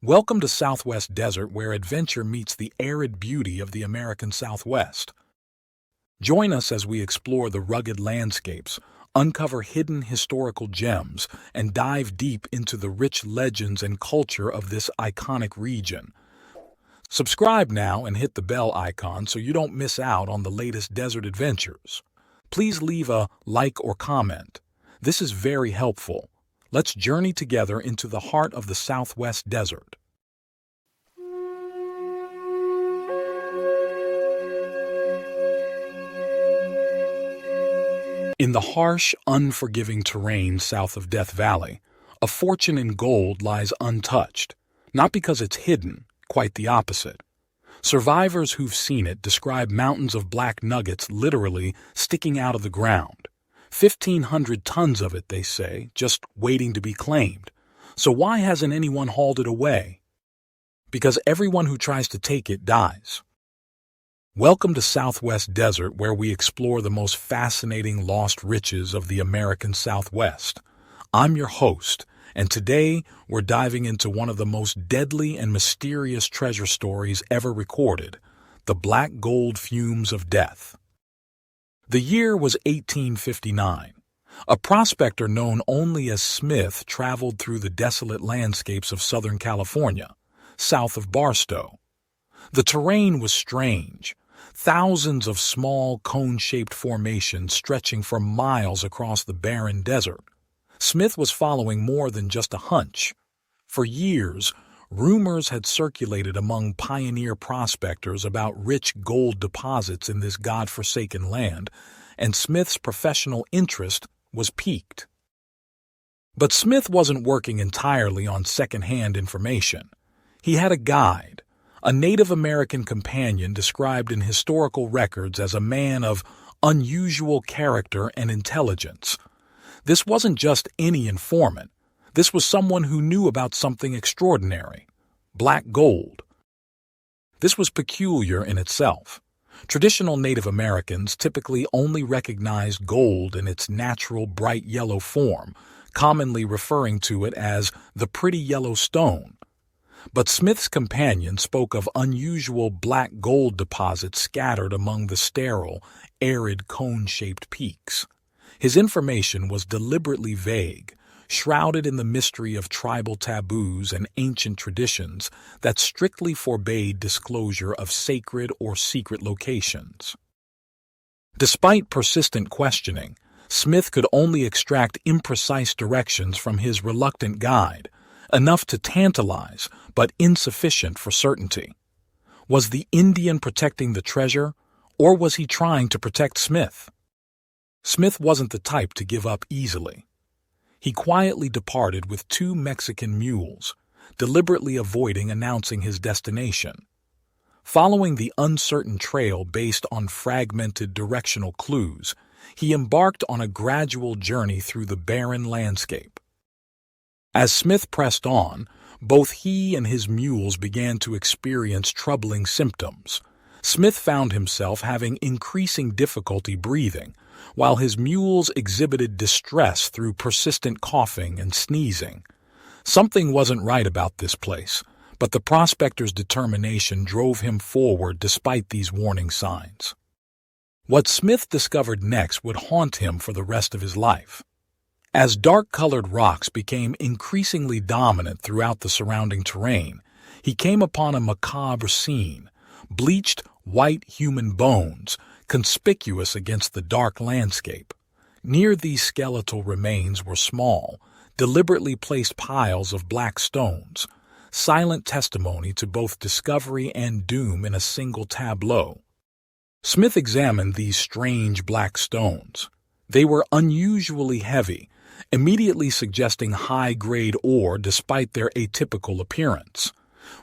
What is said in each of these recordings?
Welcome to Southwest Desert, where adventure meets the arid beauty of the American Southwest. Join us as we explore the rugged landscapes, uncover hidden historical gems, and dive deep into the rich legends and culture of this iconic region. Subscribe now and hit the bell icon so you don't miss out on the latest desert adventures. Please leave a like or comment. This is very helpful. Let's journey together into the heart of the Southwest Desert. In the harsh, unforgiving terrain south of Death Valley, a fortune in gold lies untouched, not because it's hidden, quite the opposite. Survivors who've seen it describe mountains of black nuggets literally sticking out of the ground. 1,500 tons of it, they say, just waiting to be claimed. So why hasn't anyone hauled it away? Because everyone who tries to take it dies. Welcome to Southwest Desert, where we explore the most fascinating lost riches of the American Southwest. I'm your host, and today we're diving into one of the most deadly and mysterious treasure stories ever recorded, the black gold fumes of death. The year was 1859. A prospector known only as Smith traveled through the desolate landscapes of Southern California, south of Barstow. The terrain was strange. Thousands of small, cone-shaped formations stretching for miles across the barren desert. Smith was following more than just a hunch. For years, rumors had circulated among pioneer prospectors about rich gold deposits in this God-forsaken land, and Smith's professional interest was piqued. But Smith wasn't working entirely on second-hand information. He had a guide, a Native American companion described in historical records as a man of unusual character and intelligence. This wasn't just any informant. This was someone who knew about something extraordinary: black gold. This was peculiar in itself. Traditional Native Americans typically only recognized gold in its natural bright yellow form, commonly referring to it as the pretty yellow stone. But Smith's companion spoke of unusual black gold deposits scattered among the sterile, arid cone-shaped peaks. His information was deliberately vague, shrouded in the mystery of tribal taboos and ancient traditions that strictly forbade disclosure of sacred or secret locations. Despite persistent questioning, Smith could only extract imprecise directions from his reluctant guide, enough to tantalize, but insufficient for certainty. Was the Indian protecting the treasure, or was he trying to protect Smith? Smith wasn't the type to give up easily. He quietly departed with 2 Mexican mules, deliberately avoiding announcing his destination. Following the uncertain trail based on fragmented directional clues, he embarked on a gradual journey through the barren landscape. As Smith pressed on, both he and his mules began to experience troubling symptoms. Smith found himself having increasing difficulty breathing, while his mules exhibited distress through persistent coughing and sneezing. Something wasn't right about this place, but the prospector's determination drove him forward despite these warning signs. What Smith discovered next would haunt him for the rest of his life. As dark-colored rocks became increasingly dominant throughout the surrounding terrain, he came upon a macabre scene: bleached, white human bones, conspicuous against the dark landscape. Near these skeletal remains were small, deliberately placed piles of black stones, silent testimony to both discovery and doom in a single tableau. Smith examined these strange black stones. They were unusually heavy, immediately suggesting high-grade ore despite their atypical appearance.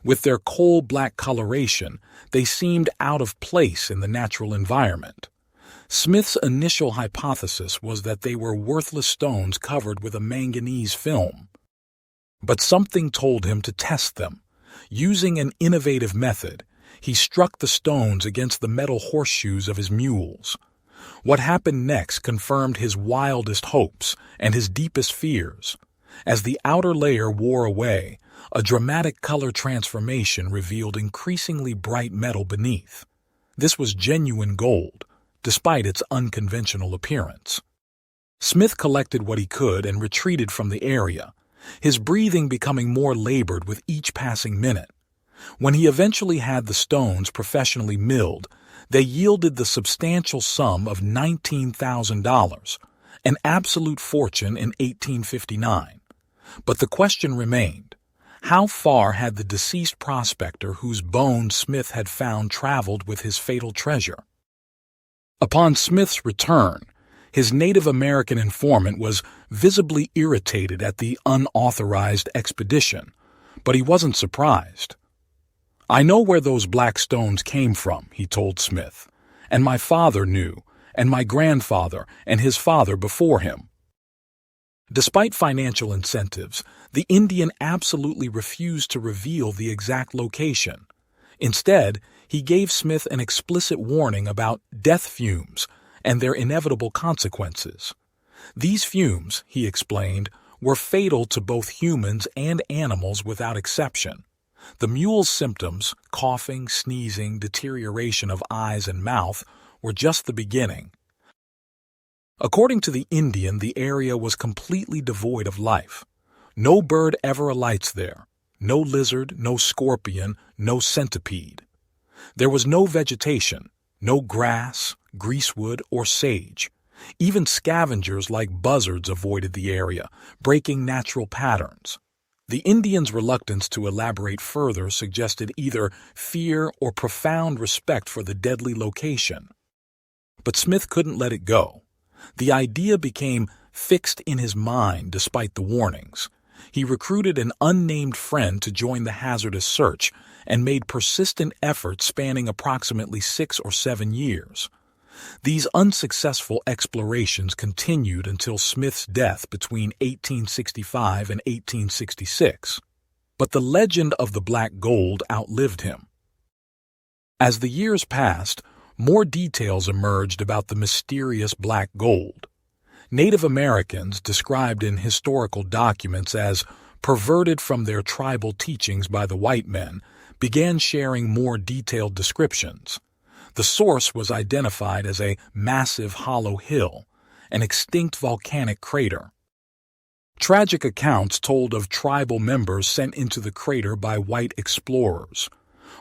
With their coal-black coloration, they seemed out of place in the natural environment. Smith's initial hypothesis was that they were worthless stones covered with a manganese film. But something told him to test them. Using an innovative method, he struck the stones against the metal horseshoes of his mules. What happened next confirmed his wildest hopes and his deepest fears. As the outer layer wore away, a dramatic color transformation revealed increasingly bright metal beneath. This was genuine gold, despite its unconventional appearance. Smith collected what he could and retreated from the area, his breathing becoming more labored with each passing minute. When he eventually had the stones professionally milled, they yielded the substantial sum of $19,000, an absolute fortune in 1859. But the question remained, how far had the deceased prospector whose bones Smith had found traveled with his fatal treasure? Upon Smith's return, his Native American informant was visibly irritated at the unauthorized expedition, but he wasn't surprised. "I know where those black stones came from," he told Smith, "and my father knew, and my grandfather and his father before him." Despite financial incentives, the Indian absolutely refused to reveal the exact location. Instead, he gave Smith an explicit warning about death fumes and their inevitable consequences. These fumes, he explained, were fatal to both humans and animals without exception. The mule's symptoms, coughing, sneezing, deterioration of eyes and mouth, were just the beginning. According to the Indian, the area was completely devoid of life. No bird ever alights there, no lizard, no scorpion, no centipede. There was no vegetation, no grass, greasewood, or sage. Even scavengers like buzzards avoided the area, breaking natural patterns. The Indians' reluctance to elaborate further suggested either fear or profound respect for the deadly location. But Smith couldn't let it go. The idea became fixed in his mind despite the warnings. He recruited an unnamed friend to join the hazardous search and made persistent efforts spanning approximately 6 or 7 years. These unsuccessful explorations continued until Smith's death between 1865 and 1866. But the legend of the black gold outlived him. As the years passed, more details emerged about the mysterious black gold. Native Americans, described in historical documents as perverted from their tribal teachings by the white men, began sharing more detailed descriptions. The source was identified as a massive hollow hill, an extinct volcanic crater. Tragic accounts told of tribal members sent into the crater by white explorers.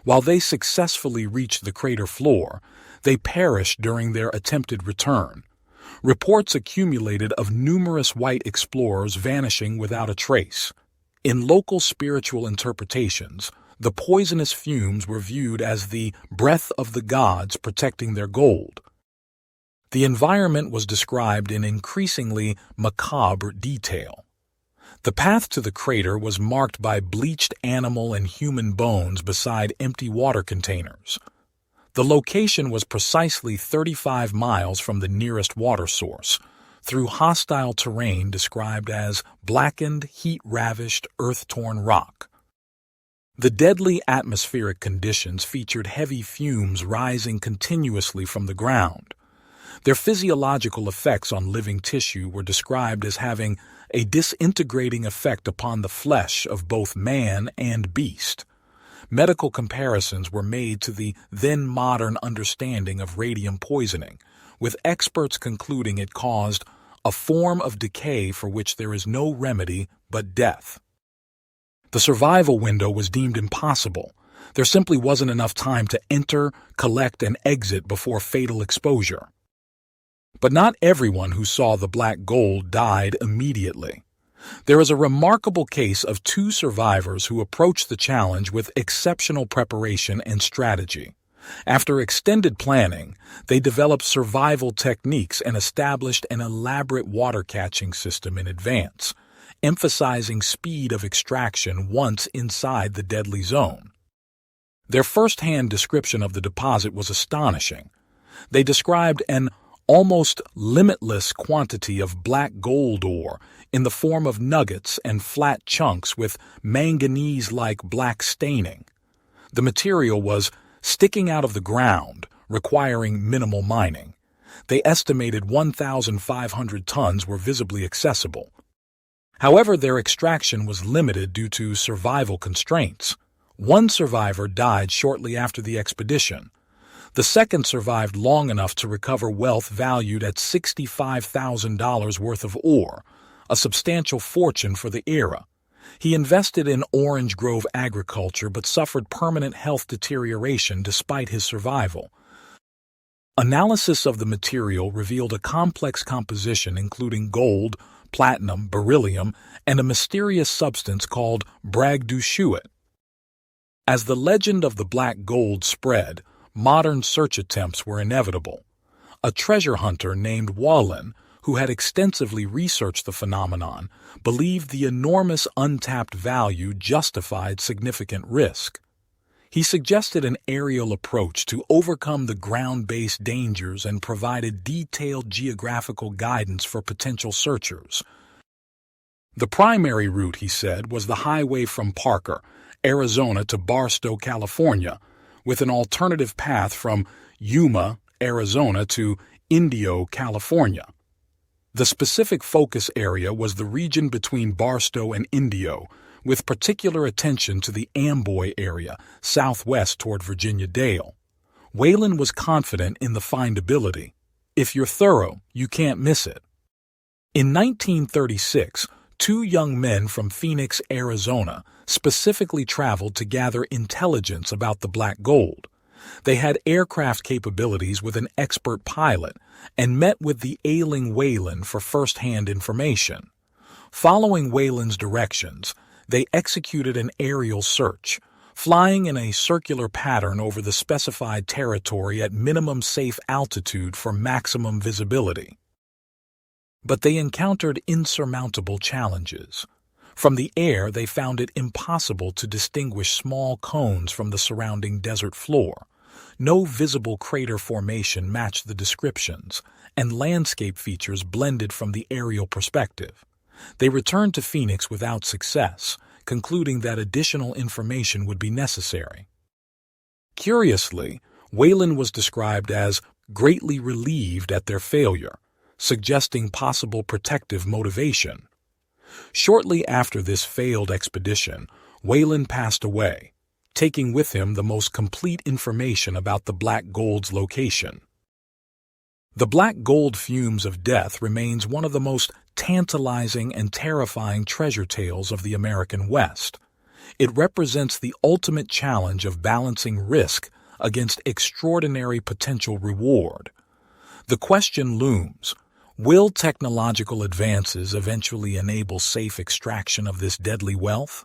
While they successfully reached the crater floor, they perished during their attempted return. Reports accumulated of numerous white explorers vanishing without a trace. In local spiritual interpretations, the poisonous fumes were viewed as the breath of the gods protecting their gold. The environment was described in increasingly macabre detail. The path to the crater was marked by bleached animal and human bones beside empty water containers. The location was precisely 35 miles from the nearest water source, through hostile terrain described as blackened, heat-ravished, earth-torn rock. The deadly atmospheric conditions featured heavy fumes rising continuously from the ground. Their physiological effects on living tissue were described as having a disintegrating effect upon the flesh of both man and beast. Medical comparisons were made to the then-modern understanding of radium poisoning, with experts concluding it caused a form of decay for which there is no remedy but death. The survival window was deemed impossible. There simply wasn't enough time to enter, collect, and exit before fatal exposure. But not everyone who saw the black gold died immediately. There is a remarkable case of 2 survivors who approached the challenge with exceptional preparation and strategy. After extended planning, they developed survival techniques and established an elaborate water-catching system in advance, emphasizing speed of extraction once inside the deadly zone. Their first-hand description of the deposit was astonishing. They described an almost limitless quantity of black gold ore in the form of nuggets and flat chunks with manganese-like black staining. The material was sticking out of the ground, requiring minimal mining. They estimated 1,500 tons were visibly accessible. However, their extraction was limited due to survival constraints. One survivor died shortly after the expedition. The second survived long enough to recover wealth valued at $65,000 worth of ore, a substantial fortune for the era. He invested in orange grove agriculture but suffered permanent health deterioration despite his survival. Analysis of the material revealed a complex composition including gold, platinum, beryllium, and a mysterious substance called bragdushuit. As the legend of the black gold spread, modern search attempts were inevitable. A treasure hunter named Wallen, who had extensively researched the phenomenon, believed the enormous untapped value justified significant risk. He suggested an aerial approach to overcome the ground-based dangers and provided detailed geographical guidance for potential searchers. The primary route, he said, was the highway from Parker, Arizona to Barstow, California, with an alternative path from Yuma, Arizona to Indio, California. The specific focus area was the region between Barstow and Indio, with particular attention to the Amboy area, southwest toward Virginia Dale. Whalen was confident in the findability. If you're thorough, you can't miss it. In 1936, two young men from Phoenix, Arizona, specifically traveled to gather intelligence about the black gold. They had aircraft capabilities with an expert pilot and met with the ailing Whalen for first-hand information. Following Whalen's directions, they executed an aerial search, flying in a circular pattern over the specified territory at minimum safe altitude for maximum visibility. But they encountered insurmountable challenges. From the air, they found it impossible to distinguish small cones from the surrounding desert floor. No visible crater formation matched the descriptions, and landscape features blended from the aerial perspective. They returned to Phoenix without success, concluding that additional information would be necessary. Curiously, Whalen was described as greatly relieved at their failure, suggesting possible protective motivation. Shortly after this failed expedition, Whalen passed away, taking with him the most complete information about the black gold's location. The black gold fumes of death remains one of the most tantalizing and terrifying treasure tales of the American West. It represents the ultimate challenge of balancing risk against extraordinary potential reward. The question looms: will technological advances eventually enable safe extraction of this deadly wealth?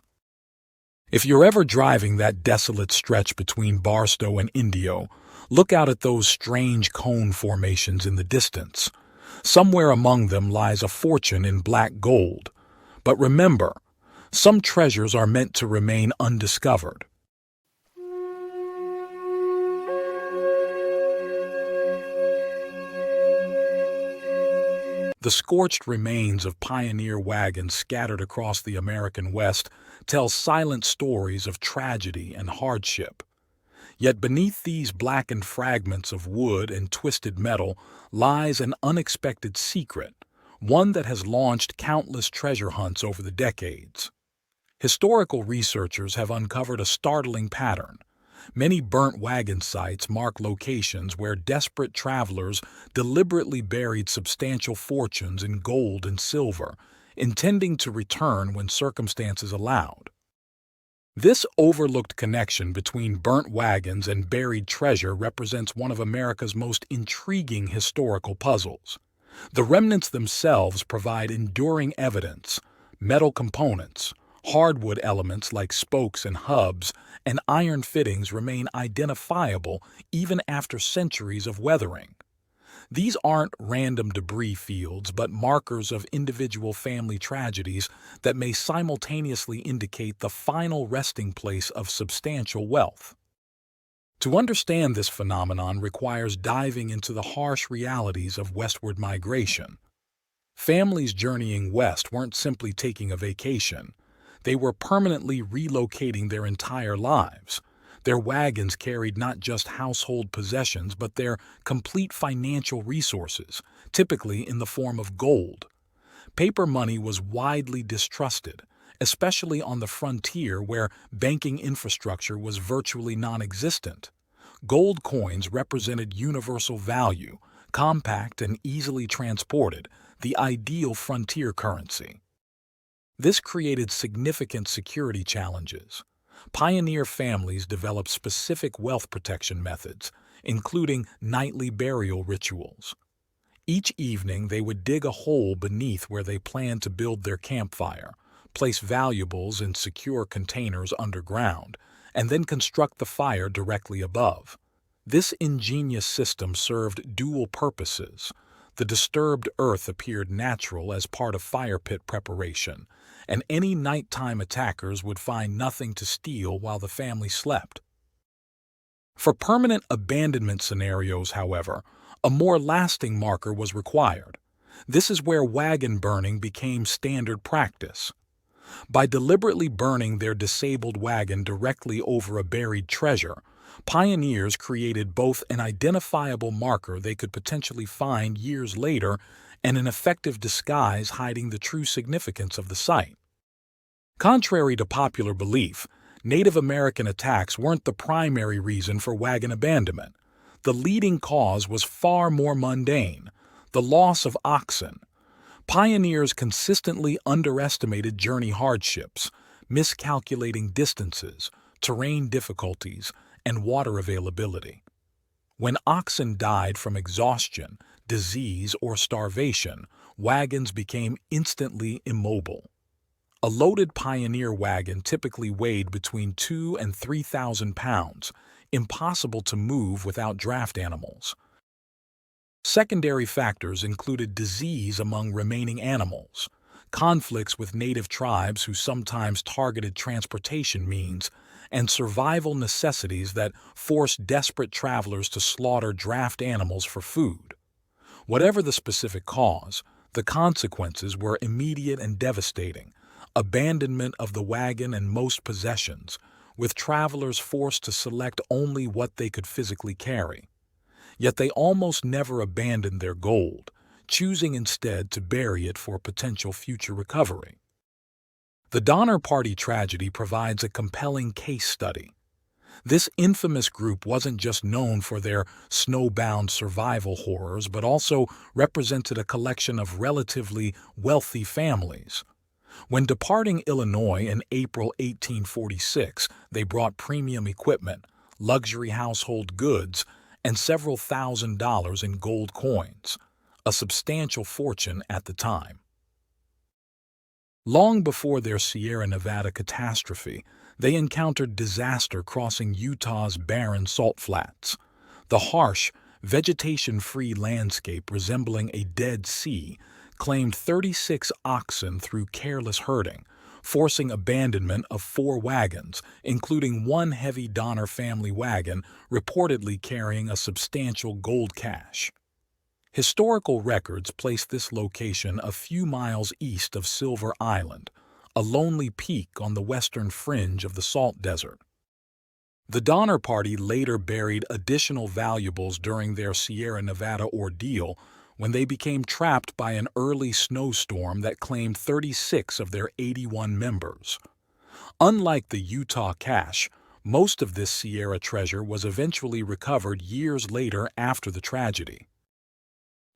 If you're ever driving that desolate stretch between Barstow and Indio, look out at those strange cone formations in the distance. Somewhere among them lies a fortune in black gold. But remember, some treasures are meant to remain undiscovered. The scorched remains of pioneer wagons scattered across the American West tell silent stories of tragedy and hardship. Yet beneath these blackened fragments of wood and twisted metal lies an unexpected secret, one that has launched countless treasure hunts over the decades. Historical researchers have uncovered a startling pattern. Many burnt wagon sites mark locations where desperate travelers deliberately buried substantial fortunes in gold and silver, intending to return when circumstances allowed. This overlooked connection between burnt wagons and buried treasure represents one of America's most intriguing historical puzzles. The remnants themselves provide enduring evidence: metal components, hardwood elements like spokes and hubs, and iron fittings remain identifiable even after centuries of weathering. These aren't random debris fields, but markers of individual family tragedies that may simultaneously indicate the final resting place of substantial wealth. To understand this phenomenon requires diving into the harsh realities of westward migration. Families journeying west weren't simply taking a vacation. They were permanently relocating their entire lives. Their wagons carried not just household possessions, but their complete financial resources, typically in the form of gold. Paper money was widely distrusted, especially on the frontier where banking infrastructure was virtually non-existent. Gold coins represented universal value, compact and easily transported, the ideal frontier currency. This created significant security challenges. Pioneer families developed specific wealth protection methods, including nightly burial rituals. Each evening, they would dig a hole beneath where they planned to build their campfire, place valuables in secure containers underground, and then construct the fire directly above. This ingenious system served dual purposes. The disturbed earth appeared natural as part of fire pit preparation, and any nighttime attackers would find nothing to steal while the family slept. For permanent abandonment scenarios, however, a more lasting marker was required. This is where wagon burning became standard practice. By deliberately burning their disabled wagon directly over a buried treasure, pioneers created both an identifiable marker they could potentially find years later and an effective disguise hiding the true significance of the site. Contrary to popular belief, Native American attacks weren't the primary reason for wagon abandonment. The leading cause was far more mundane: the loss of oxen. Pioneers consistently underestimated journey hardships, miscalculating distances, terrain difficulties, and water availability. When oxen died from exhaustion, disease, or starvation, wagons became instantly immobile. A loaded pioneer wagon typically weighed between 2,000 and 3,000 pounds, impossible to move without draft animals. Secondary factors included disease among remaining animals, conflicts with native tribes who sometimes targeted transportation means, and survival necessities that forced desperate travelers to slaughter draft animals for food. Whatever the specific cause, the consequences were immediate and devastating: abandonment of the wagon and most possessions, with travelers forced to select only what they could physically carry. Yet they almost never abandoned their gold, choosing instead to bury it for potential future recovery. The Donner Party tragedy provides a compelling case study. This infamous group wasn't just known for their snowbound survival horrors, but also represented a collection of relatively wealthy families. When departing Illinois in April 1846, they brought premium equipment, luxury household goods, and several $1,000s in gold coins, a substantial fortune at the time. Long before their Sierra Nevada catastrophe, they encountered disaster crossing Utah's barren salt flats. The harsh, vegetation-free landscape resembling a dead sea claimed 36 oxen through careless herding, forcing abandonment of 4 wagons, including one heavy Donner family wagon reportedly carrying a substantial gold cache. Historical records place this location a few miles east of Silver Island, a lonely peak on the western fringe of the Salt Desert. The Donner Party later buried additional valuables during their Sierra Nevada ordeal when they became trapped by an early snowstorm that claimed 36 of their 81 members. Unlike the Utah cache, most of this Sierra treasure was eventually recovered years later after the tragedy.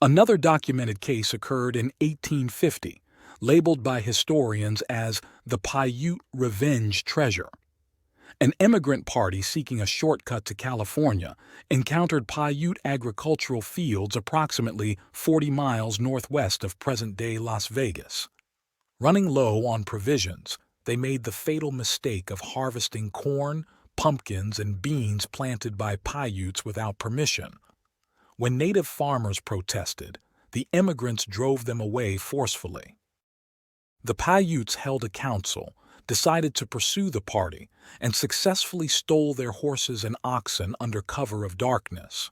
Another documented case occurred in 1850, labeled by historians as the Paiute Revenge Treasure. An immigrant party seeking a shortcut to California encountered Paiute agricultural fields approximately 40 miles northwest of present-day Las Vegas. Running low on provisions, they made the fatal mistake of harvesting corn, pumpkins, and beans planted by Paiutes without permission. When native farmers protested, the immigrants drove them away forcefully. The Paiutes held a council, decided to pursue the party, and successfully stole their horses and oxen under cover of darkness.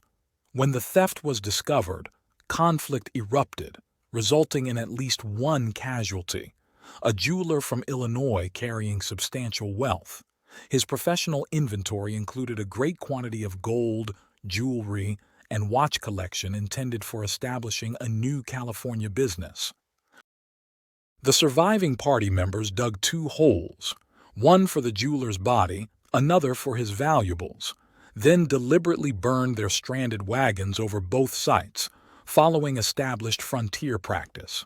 When the theft was discovered, conflict erupted, resulting in at least one casualty: a jeweler from Illinois carrying substantial wealth. His professional inventory included a great quantity of gold, jewelry, and watch collection intended for establishing a new California business. The surviving party members dug two holes, one for the jeweler's body, another for his valuables, then deliberately burned their stranded wagons over both sites, following established frontier practice.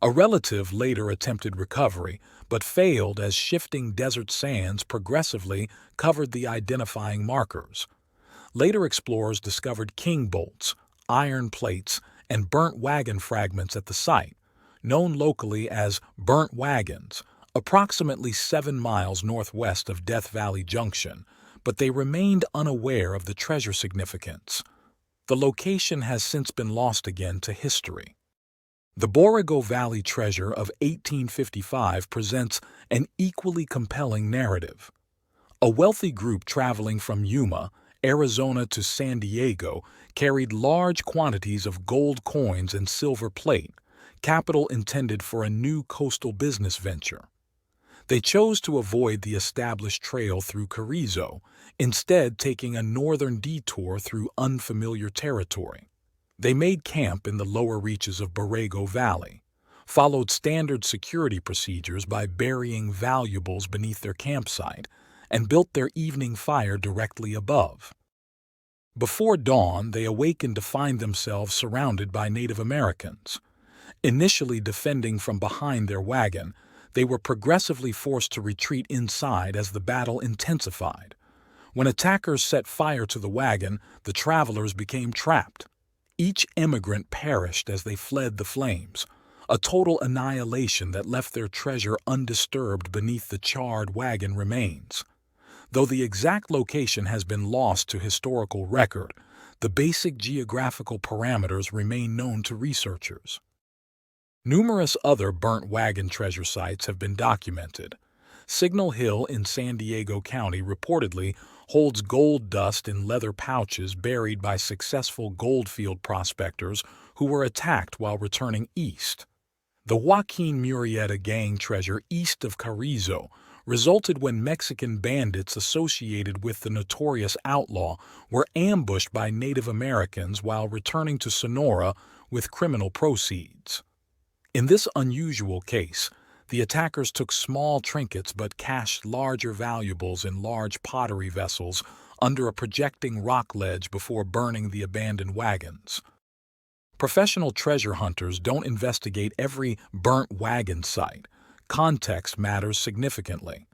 A relative later attempted recovery, but failed as shifting desert sands progressively covered the identifying markers. Later explorers discovered king bolts, iron plates, and burnt wagon fragments at the site, known locally as burnt wagons, approximately 7 miles northwest of Death Valley Junction, but they remained unaware of the treasure significance. The location has since been lost again to history. The Borrego Valley treasure of 1855 presents an equally compelling narrative. A wealthy group traveling from Yuma, Arizona to San Diego carried large quantities of gold coins and silver plate, capital intended for a new coastal business venture. They chose to avoid the established trail through Carrizo, instead taking a northern detour through unfamiliar territory. They made camp in the lower reaches of Borrego Valley, followed standard security procedures by burying valuables beneath their campsite, and built their evening fire directly above. Before dawn, they awakened to find themselves surrounded by Native Americans. Initially defending from behind their wagon, they were progressively forced to retreat inside as the battle intensified. When attackers set fire to the wagon, the travelers became trapped. Each immigrant perished as they fled the flames, a total annihilation that left their treasure undisturbed beneath the charred wagon remains. Though the exact location has been lost to historical record, the basic geographical parameters remain known to researchers. Numerous other burnt wagon treasure sites have been documented. Signal Hill in San Diego County reportedly holds gold dust in leather pouches buried by successful goldfield prospectors who were attacked while returning east. The Joaquin Murrieta gang treasure east of Carrizo resulted when Mexican bandits associated with the notorious outlaw were ambushed by Native Americans while returning to Sonora with criminal proceeds. In this unusual case, the attackers took small trinkets but cached larger valuables in large pottery vessels under a projecting rock ledge before burning the abandoned wagons. Professional treasure hunters don't investigate every burnt wagon site. Context matters significantly.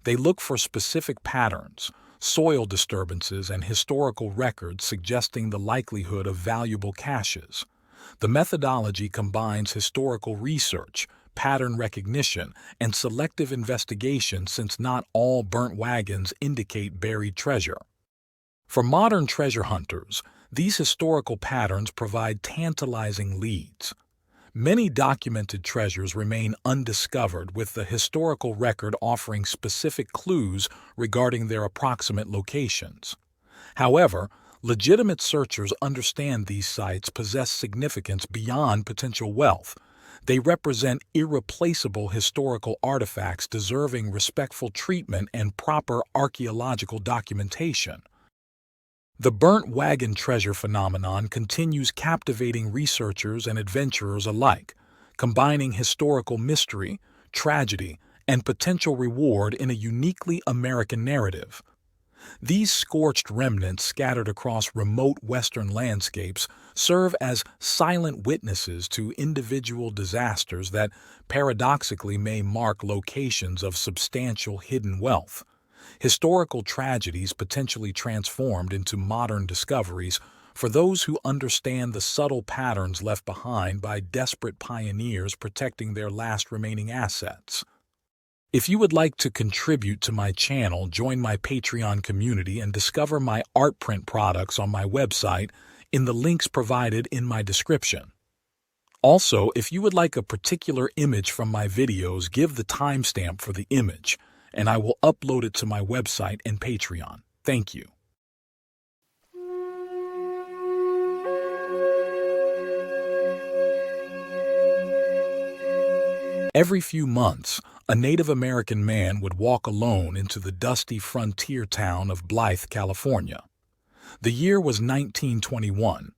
They look for specific patterns, soil disturbances, and historical records suggesting the likelihood of valuable caches. The methodology combines historical research, pattern recognition, and selective investigation since not all burnt wagons indicate buried treasure. For modern treasure hunters, these historical patterns provide tantalizing leads. Many documented treasures remain undiscovered, with the historical record offering specific clues regarding their approximate locations. However, legitimate searchers understand these sites possess significance beyond potential wealth. They represent irreplaceable historical artifacts deserving respectful treatment and proper archaeological documentation. The burnt wagon treasure phenomenon continues captivating researchers and adventurers alike, combining historical mystery, tragedy, and potential reward in a uniquely American narrative. These scorched remnants scattered across remote western landscapes serve as silent witnesses to individual disasters that paradoxically may mark locations of substantial hidden wealth. Historical tragedies potentially transformed into modern discoveries for those who understand the subtle patterns left behind by desperate pioneers protecting their last remaining assets. If you would like to contribute to my channel, join my Patreon community and discover my art print products on my website in the links provided in my description. Also, if you would like a particular image from my videos, give the timestamp for the image, and I will upload it to my website and Patreon. Thank you. Every few months, a Native American man would walk alone into the dusty frontier town of Blythe, California. The year was 1921.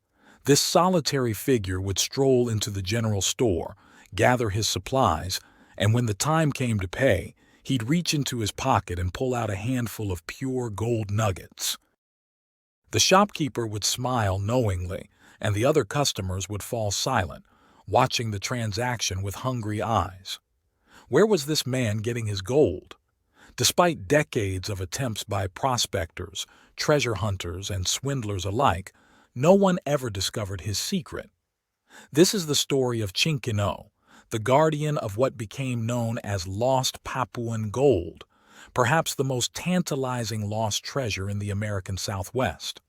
This solitary figure would stroll into the general store, gather his supplies, and when the time came to pay, he'd reach into his pocket and pull out a handful of pure gold nuggets. The shopkeeper would smile knowingly, and the other customers would fall silent, watching the transaction with hungry eyes. Where was this man getting his gold? Despite decades of attempts by prospectors, treasure hunters, and swindlers alike, no one ever discovered his secret. This is the story of Chinkino, the guardian of what became known as lost Papuan gold, perhaps the most tantalizing lost treasure in the American Southwest.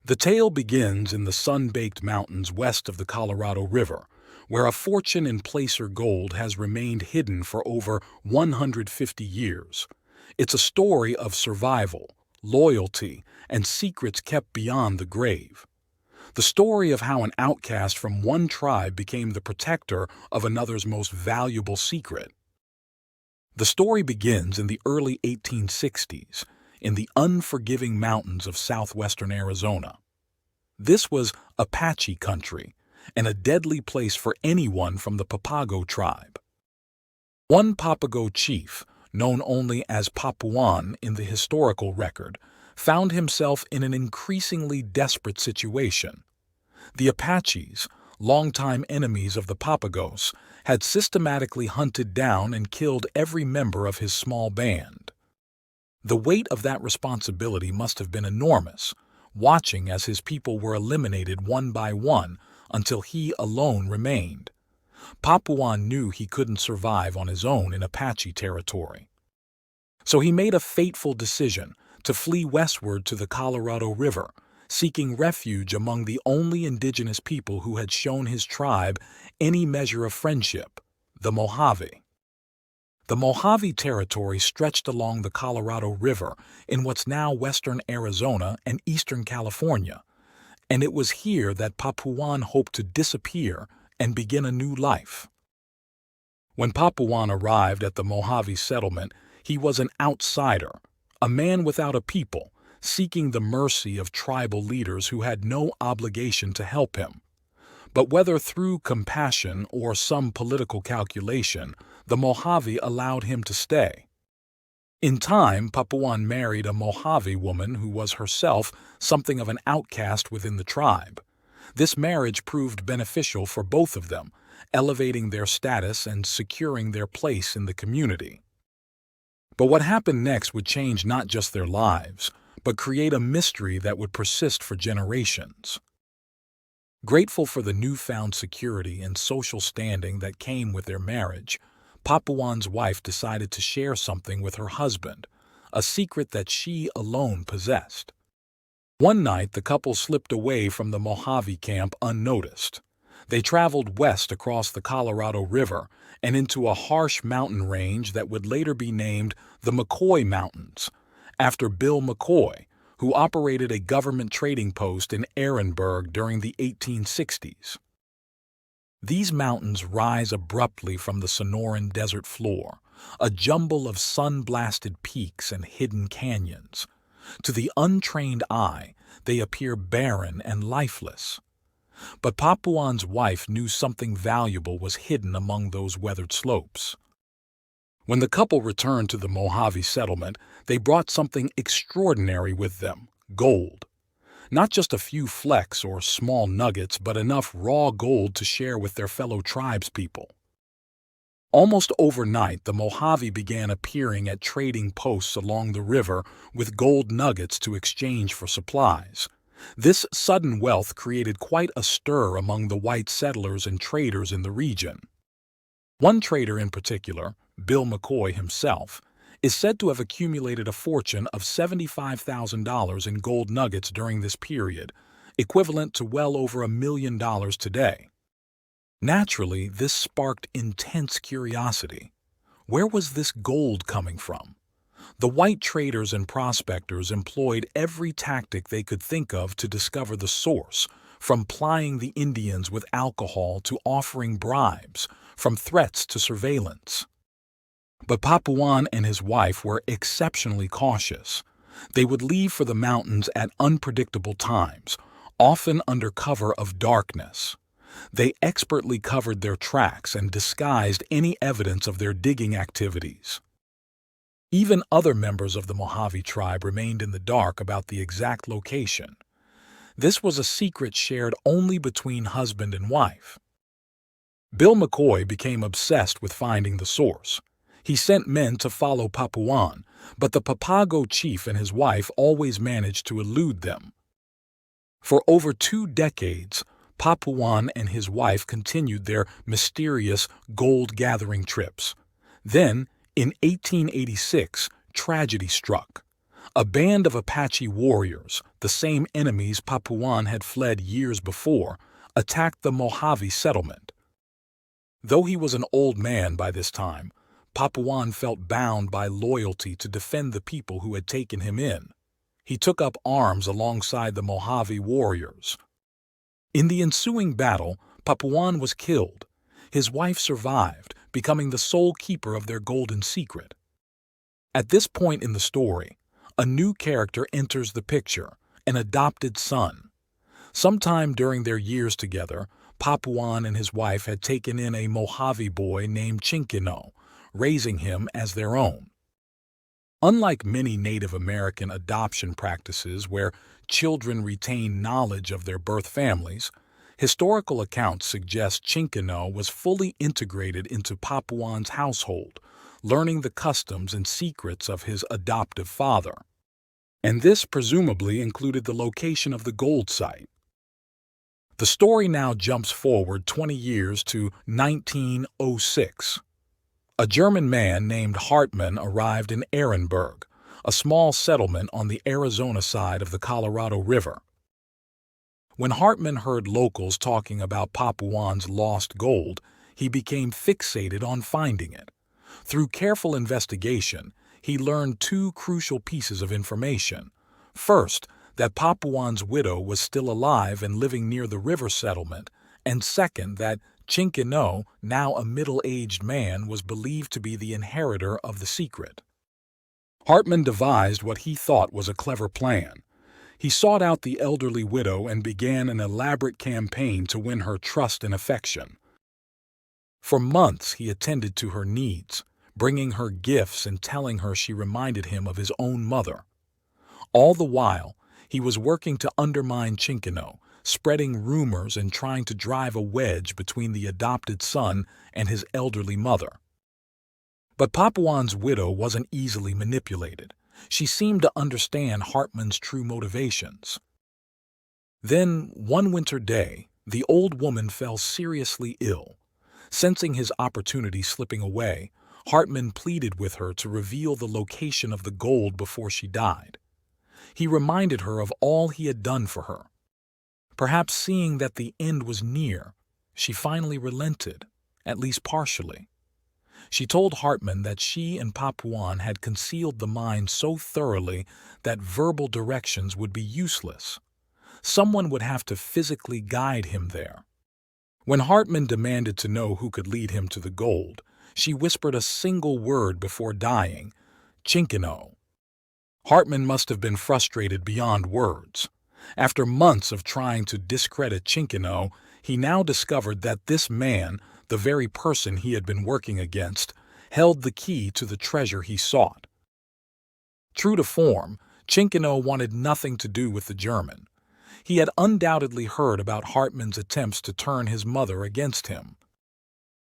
The tale begins in the sun-baked mountains west of the Colorado River, where a fortune in placer gold has remained hidden for over 150 years. It's a story of survival, loyalty, and secrets kept beyond the grave. The story of how an outcast from one tribe became the protector of another's most valuable secret. The story begins in the early 1860s, in the unforgiving mountains of southwestern Arizona. This was Apache country, and a deadly place for anyone from the Papago tribe. One Papago chief, known only as Papuan in the historical record, found himself in an increasingly desperate situation. The Apaches, longtime enemies of the Papagos, had systematically hunted down and killed every member of his small band. The weight of that responsibility must have been enormous, watching as his people were eliminated one by one until he alone remained. Papuan knew he couldn't survive on his own in Apache territory. So he made a fateful decision to flee westward to the Colorado River, seeking refuge among the only indigenous people who had shown his tribe any measure of friendship, the Mojave. The Mojave Territory stretched along the Colorado River in what's now western Arizona and eastern California, and it was here that Papuan hoped to disappear and begin a new life. When Papuan arrived at the Mojave settlement, he was an outsider, a man without a people, seeking the mercy of tribal leaders who had no obligation to help him. But whether through compassion or some political calculation, the Mojave allowed him to stay. In time, Papuan married a Mojave woman who was herself something of an outcast within the tribe. This marriage proved beneficial for both of them, elevating their status and securing their place in the community. But what happened next would change not just their lives, but create a mystery that would persist for generations. Grateful for the newfound security and social standing that came with their marriage, Papuan's wife decided to share something with her husband, a secret that she alone possessed. One night, the couple slipped away from the Mojave camp unnoticed. They traveled west across the Colorado River and into a harsh mountain range that would later be named the McCoy Mountains, after Bill McCoy, who operated a government trading post in Ehrenberg during the 1860s. These mountains rise abruptly from the Sonoran desert floor, a jumble of sun-blasted peaks and hidden canyons. To the untrained eye, they appear barren and lifeless. But Papuan's wife knew something valuable was hidden among those weathered slopes. When the couple returned to the Mojave settlement, they brought something extraordinary with them: gold. Not just a few flecks or small nuggets, but enough raw gold to share with their fellow tribespeople. Almost overnight, the Mojave began appearing at trading posts along the river with gold nuggets to exchange for supplies. This sudden wealth created quite a stir among the white settlers and traders in the region. One trader in particular, Bill McCoy himself, is said to have accumulated a fortune of $75,000 in gold nuggets during this period, equivalent to well over $1 million today. Naturally, this sparked intense curiosity. Where was this gold coming from? The white traders and prospectors employed every tactic they could think of to discover the source, from plying the Indians with alcohol to offering bribes, from threats to surveillance. But Papuan and his wife were exceptionally cautious. They would leave for the mountains at unpredictable times, often under cover of darkness. They expertly covered their tracks and disguised any evidence of their digging activities. Even other members of the Mojave tribe remained in the dark about the exact location. This was a secret shared only between husband and wife. Bill McCoy became obsessed with finding the source. He sent men to follow Papuan, but the Papago chief and his wife always managed to elude them. For over 2 decades, Papuan and his wife continued their mysterious gold-gathering trips. Then, in 1886, tragedy struck. A band of Apache warriors, the same enemies Papuan had fled years before, attacked the Mojave settlement. Though he was an old man by this time, Papuan felt bound by loyalty to defend the people who had taken him in. He took up arms alongside the Mojave warriors. In the ensuing battle, Papuan was killed. His wife survived, becoming the sole keeper of their golden secret. At this point in the story, a new character enters the picture, an adopted son. Sometime during their years together, Papuan and his wife had taken in a Mojave boy named Chinkino, raising him as their own. Unlike many Native American adoption practices where children retain knowledge of their birth families, historical accounts suggest Chinkino was fully integrated into Papuan's household, learning the customs and secrets of his adoptive father. And this presumably included the location of the gold site. The story now jumps forward 20 years to 1906. A German man named Hartmann arrived in Ehrenberg, a small settlement on the Arizona side of the Colorado River. When Hartmann heard locals talking about Papuan's lost gold, he became fixated on finding it. Through careful investigation, he learned 2 crucial pieces of information. First, that Papuan's widow was still alive and living near the river settlement, and second, that Chinkino, now a middle-aged man, was believed to be the inheritor of the secret. Hartmann devised what he thought was a clever plan. He sought out the elderly widow and began an elaborate campaign to win her trust and affection. For months he attended to her needs, bringing her gifts and telling her she reminded him of his own mother. All the while, he was working to undermine Chinkino, spreading rumors and trying to drive a wedge between the adopted son and his elderly mother. But Papuan's widow wasn't easily manipulated. She seemed to understand Hartmann's true motivations. Then, one winter day, the old woman fell seriously ill. Sensing his opportunity slipping away, Hartmann pleaded with her to reveal the location of the gold before she died. He reminded her of all he had done for her. Perhaps seeing that the end was near, she finally relented, at least partially. She told Hartmann that she and Papuan had concealed the mine so thoroughly that verbal directions would be useless. Someone would have to physically guide him there. When Hartmann demanded to know who could lead him to the gold, she whispered a single word before dying, Chinkino. Hartmann must have been frustrated beyond words. After months of trying to discredit Chinkino, he now discovered that this man, the very person he had been working against, held the key to the treasure he sought. True to form, Chinkino wanted nothing to do with the German. He had undoubtedly heard about Hartmann's attempts to turn his mother against him.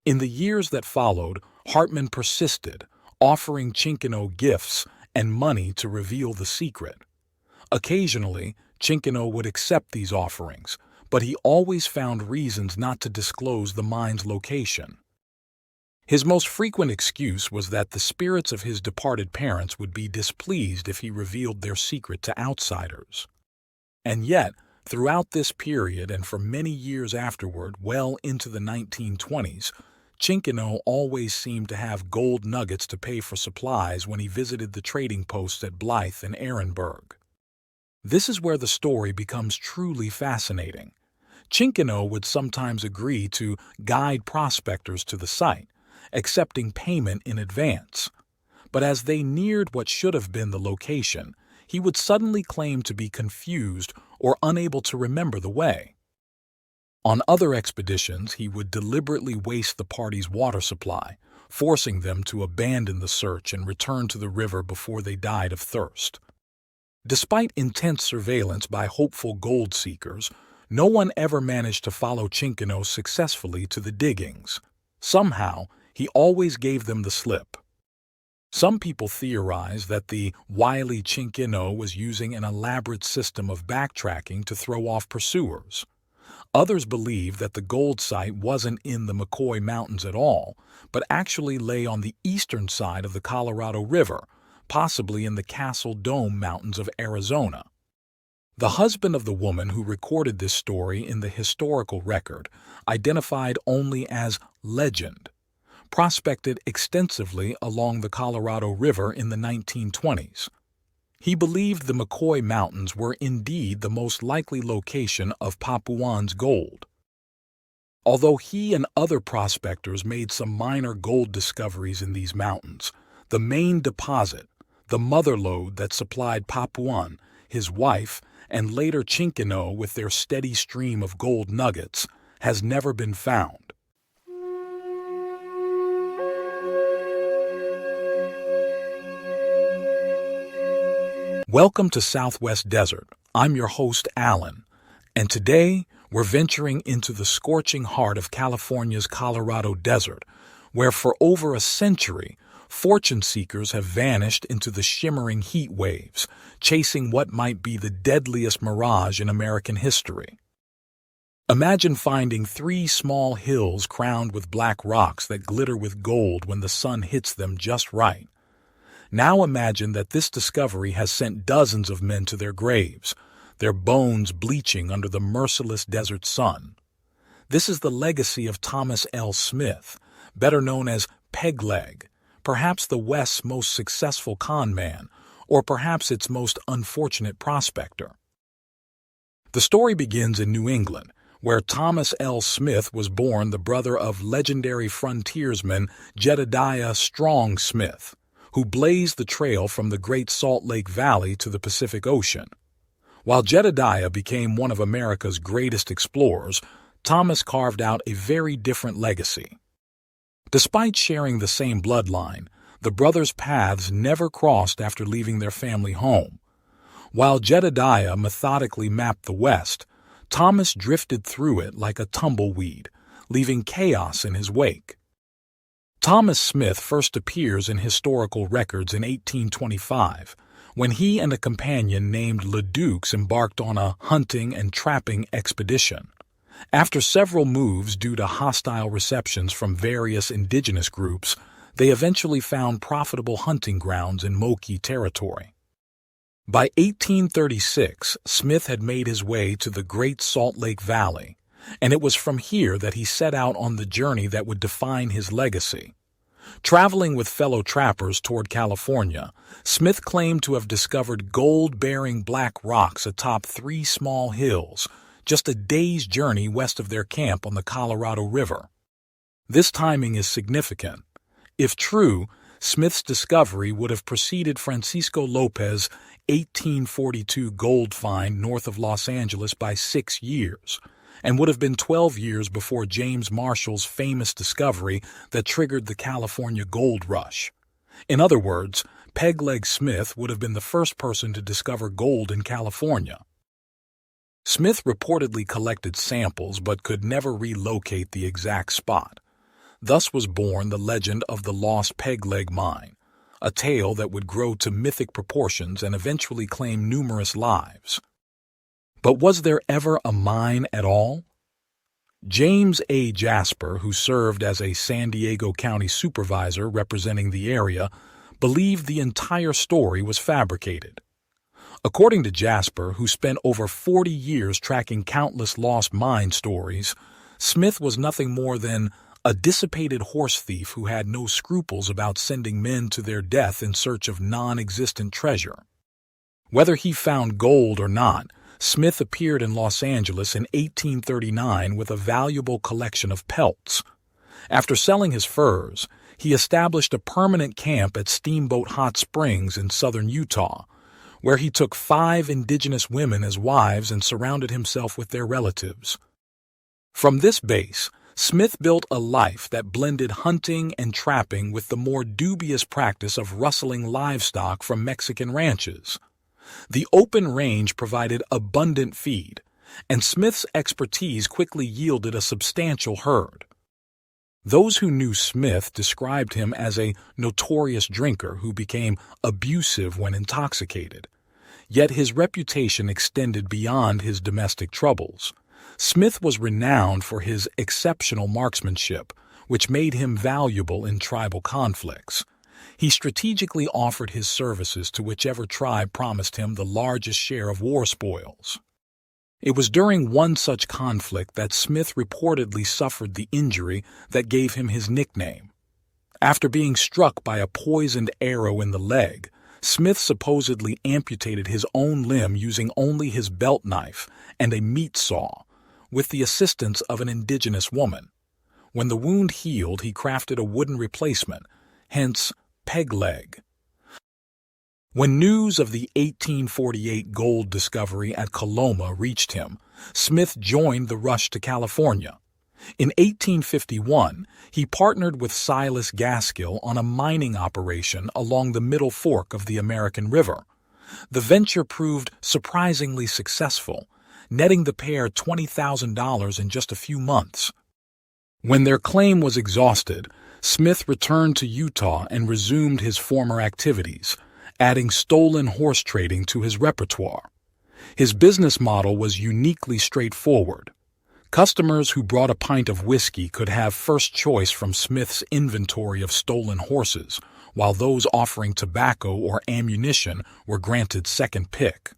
In the years that followed, Hartmann persisted, offering Chinkino gifts and money to reveal the secret. Occasionally, Chinkino would accept these offerings, but he always found reasons not to disclose the mine's location. His most frequent excuse was that the spirits of his departed parents would be displeased if he revealed their secret to outsiders. And yet, throughout this period and for many years afterward, well into the 1920s, Chinkino always seemed to have gold nuggets to pay for supplies when he visited the trading posts at Blythe and Ehrenberg. This is where the story becomes truly fascinating. Chinkino would sometimes agree to guide prospectors to the site, accepting payment in advance. But as they neared what should have been the location, he would suddenly claim to be confused or unable to remember the way. On other expeditions, he would deliberately waste the party's water supply, forcing them to abandon the search and return to the river before they died of thirst. Despite intense surveillance by hopeful gold seekers, no one ever managed to follow Chinkino successfully to the diggings. Somehow, he always gave them the slip. Some people theorize that the wily Chinkino was using an elaborate system of backtracking to throw off pursuers. Others believe that the gold site wasn't in the McCoy Mountains at all, but actually lay on the eastern side of the Colorado River, possibly in the Castle Dome Mountains of Arizona. The husband of the woman who recorded this story in the historical record, identified only as Legend, prospected extensively along the Colorado River in the 1920s. He believed the McCoy Mountains were indeed the most likely location of Papuan's gold. Although he and other prospectors made some minor gold discoveries in these mountains, the main deposit, the mother lode that supplied Papuan, his wife, and later Chinkino with their steady stream of gold nuggets, has never been found. Welcome to Southwest Desert. I'm your host, Alan, and today we're venturing into the scorching heart of California's Colorado Desert, where for over a century, fortune seekers have vanished into the shimmering heat waves, chasing what might be the deadliest mirage in American history. Imagine finding 3 small hills crowned with black rocks that glitter with gold when the sun hits them just right. Now imagine that this discovery has sent dozens of men to their graves, their bones bleaching under the merciless desert sun. This is the legacy of Thomas L. Smith, better known as Peg-Leg, perhaps the West's most successful con man, or perhaps its most unfortunate prospector. The story begins in New England, where Thomas L. Smith was born the brother of legendary frontiersman Jedediah Strong Smith, who blazed the trail from the Great Salt Lake Valley to the Pacific Ocean. While Jedediah became one of America's greatest explorers, Thomas carved out a very different legacy. Despite sharing the same bloodline, the brothers' paths never crossed after leaving their family home. While Jedediah methodically mapped the West, Thomas drifted through it like a tumbleweed, leaving chaos in his wake. Thomas Smith first appears in historical records in 1825, when he and a companion named Leduc embarked on a hunting and trapping expedition. After several moves due to hostile receptions from various indigenous groups, they eventually found profitable hunting grounds in Moki territory. By 1836, Smith had made his way to the Great Salt Lake Valley, and it was from here that he set out on the journey that would define his legacy. Traveling with fellow trappers toward California, Smith claimed to have discovered gold-bearing black rocks atop 3 small hills, just a day's journey west of their camp on the Colorado River. This timing is significant. If true, Smith's discovery would have preceded Francisco Lopez's 1842 gold find north of Los Angeles by 6 years, and would have been 12 years before James Marshall's famous discovery that triggered the California gold rush. In other words, Peg-Leg Smith would have been the first person to discover gold in California. Smith reportedly collected samples but could never relocate the exact spot. Thus was born the legend of the Lost Peg-Leg Mine, a tale that would grow to mythic proportions and eventually claim numerous lives. But was there ever a mine at all? James A. Jasper, who served as a San Diego County supervisor representing the area, believed the entire story was fabricated. According to Jasper, who spent over 40 years tracking countless lost mine stories, Smith was nothing more than a dissipated horse thief who had no scruples about sending men to their death in search of non-existent treasure. Whether he found gold or not, Smith appeared in Los Angeles in 1839 with a valuable collection of pelts. After selling his furs, he established a permanent camp at Steamboat Hot Springs in southern Utah, where he took 5 indigenous women as wives and surrounded himself with their relatives. From this base, Smith built a life that blended hunting and trapping with the more dubious practice of rustling livestock from Mexican ranches. The open range provided abundant feed, and Smith's expertise quickly yielded a substantial herd. Those who knew Smith described him as a notorious drinker who became abusive when intoxicated. Yet his reputation extended beyond his domestic troubles. Smith was renowned for his exceptional marksmanship, which made him valuable in tribal conflicts. He strategically offered his services to whichever tribe promised him the largest share of war spoils. It was during one such conflict that Smith reportedly suffered the injury that gave him his nickname. After being struck by a poisoned arrow in the leg, Smith supposedly amputated his own limb using only his belt knife and a meat saw, with the assistance of an indigenous woman. When the wound healed, he crafted a wooden replacement, hence peg leg. When news of the 1848 gold discovery at Coloma reached him, Smith joined the rush to California. In 1851, he partnered with Silas Gaskill on a mining operation along the Middle Fork of the American River. The venture proved surprisingly successful, netting the pair $20,000 in just a few months. When their claim was exhausted, Smith returned to Utah and resumed his former activities, adding stolen horse trading to his repertoire. His business model was uniquely straightforward. Customers who brought a pint of whiskey could have first choice from Smith's inventory of stolen horses, while those offering tobacco or ammunition were granted second pick.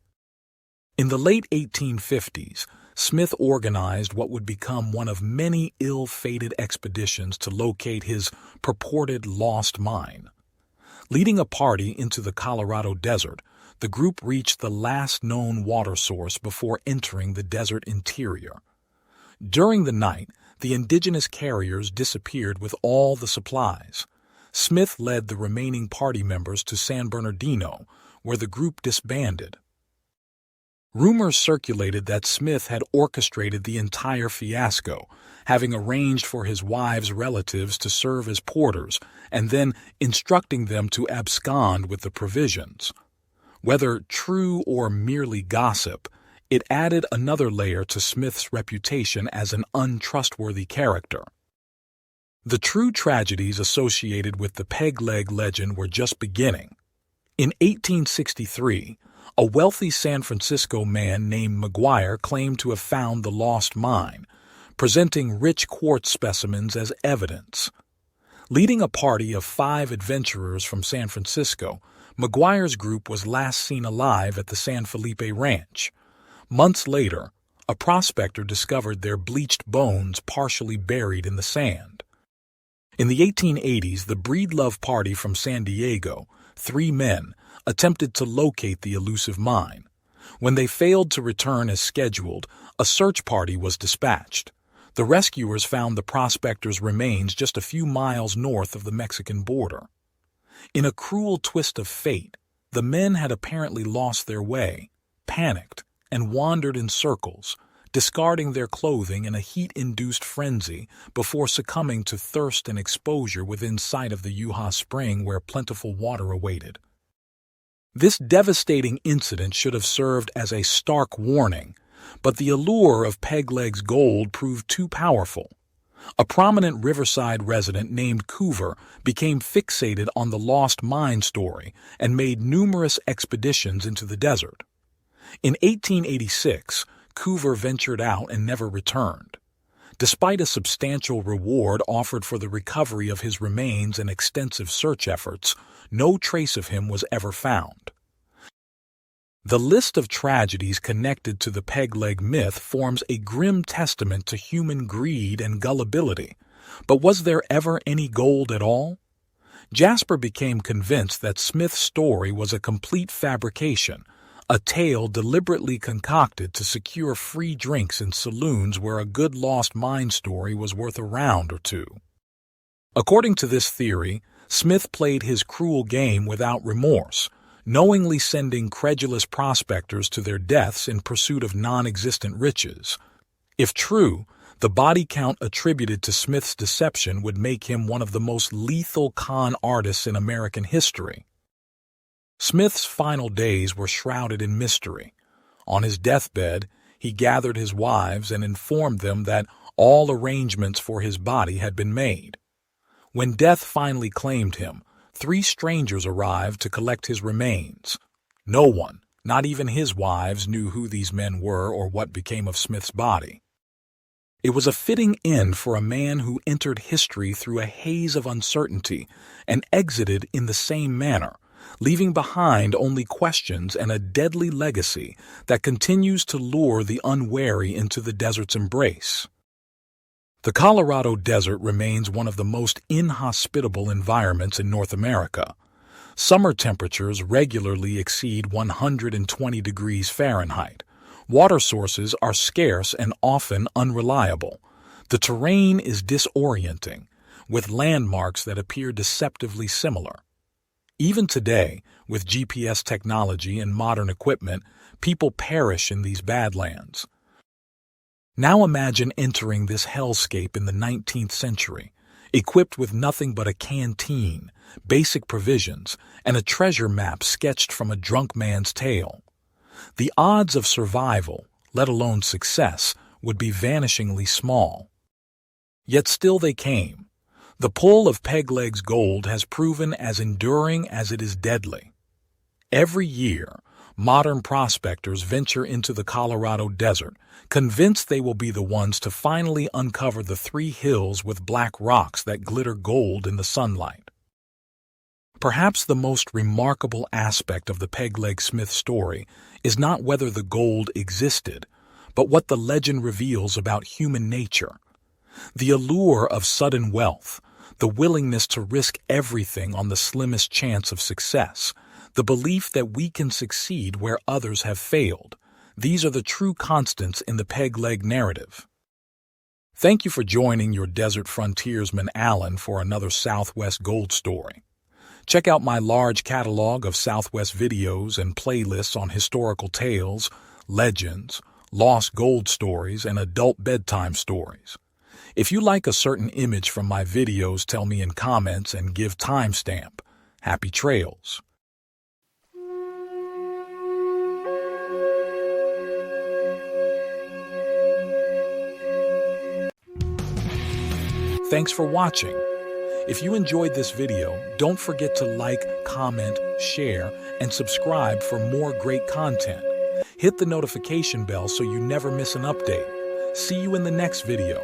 In the late 1850s, Smith organized what would become one of many ill-fated expeditions to locate his purported lost mine. Leading a party into the Colorado desert, the group reached the last known water source before entering the desert interior. During the night, the indigenous carriers disappeared with all the supplies. Smith led the remaining party members to San Bernardino, where the group disbanded. Rumors circulated that Smith had orchestrated the entire fiasco, having arranged for his wife's relatives to serve as porters and then instructing them to abscond with the provisions. Whether true or merely gossip, it added another layer to Smith's reputation as an untrustworthy character. The true tragedies associated with the peg leg legend were just beginning. In 1863, a wealthy San Francisco man named McGuire claimed to have found the lost mine, presenting rich quartz specimens as evidence. Leading a party of 5 adventurers from San Francisco, McGuire's group was last seen alive at the San Felipe Ranch. Months later, a prospector discovered their bleached bones partially buried in the sand. In the 1880s, the Breedlove Party from San Diego, 3 men, attempted to locate the elusive mine. When they failed to return as scheduled, a search party was dispatched. The rescuers found the prospectors' remains just a few miles north of the Mexican border. In a cruel twist of fate, the men had apparently lost their way, panicked, and wandered in circles, discarding their clothing in a heat-induced frenzy before succumbing to thirst and exposure within sight of the Yuha Spring where plentiful water awaited. This devastating incident should have served as a stark warning, but the allure of Pegleg's gold proved too powerful. A prominent riverside resident named Coover became fixated on the lost mine story and made numerous expeditions into the desert. In 1886, Coover ventured out and never returned. Despite a substantial reward offered for the recovery of his remains and extensive search efforts, no trace of him was ever found. The list of tragedies connected to the peg-leg myth forms a grim testament to human greed and gullibility. But was there ever any gold at all? Jasper became convinced that Smith's story was a complete fabrication, a tale deliberately concocted to secure free drinks in saloons where a good lost mine story was worth a round or two. According to this theory, Smith played his cruel game without remorse, knowingly sending credulous prospectors to their deaths in pursuit of non-existent riches. If true, The body count attributed to Smith's deception would make him one of the most lethal con artists in American history. Smith's final days were shrouded in mystery. On his deathbed, he gathered his wives and informed them that all arrangements for his body had been made. When death finally claimed him, 3 strangers arrived to collect his remains. No one, not even his wives, knew who these men were or what became of Smith's body. It was a fitting end for a man who entered history through a haze of uncertainty and exited in the same manner, leaving behind only questions and a deadly legacy that continues to lure the unwary into the desert's embrace. The Colorado Desert remains one of the most inhospitable environments in North America. Summer temperatures regularly exceed 120 degrees Fahrenheit. Water sources are scarce and often unreliable. The terrain is disorienting, with landmarks that appear deceptively similar. Even today, with GPS technology and modern equipment, people perish in these badlands. Now imagine entering this hellscape in the 19th century, equipped with nothing but a canteen, basic provisions, and a treasure map sketched from a drunk man's tale. The odds of survival, let alone success, would be vanishingly small. Yet still they came. The pull of Pegleg's gold has proven as enduring as it is deadly. Every year, modern prospectors venture into the Colorado Desert, convinced they will be the ones to finally uncover the 3 hills with black rocks that glitter gold in the sunlight. Perhaps the most remarkable aspect of the Pegleg Smith story is not whether the gold existed, but what the legend reveals about human nature. The allure of sudden wealth, the willingness to risk everything on the slimmest chance of success, the belief that we can succeed where others have failed. These are the true constants in the Pegleg narrative. Thank you for joining your desert frontiersman Alan for another Southwest Gold story. Check out my large catalog of Southwest videos and playlists on historical tales, legends, lost gold stories, and adult bedtime stories. If you like a certain image from my videos, tell me in comments and give timestamp. Happy trails. Thanks for watching. If you enjoyed this video, don't forget to like, comment, share, and subscribe for more great content. Hit the notification bell so you never miss an update. See you in the next video.